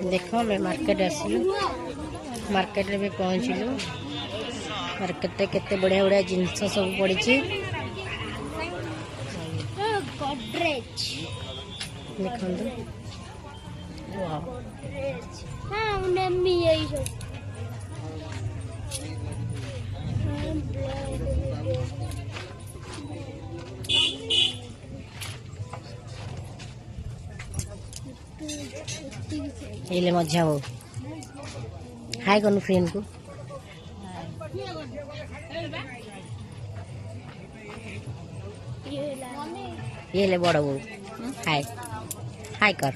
देख मैं market आसिलु market रे भी पहुँचलु मार्केट केते बढ़िया बढ़िया जिनस सब पड़ी देखो ये मजा हो हाय कनु फ्रेंड को ये ले बड़ बो हाय हाय कर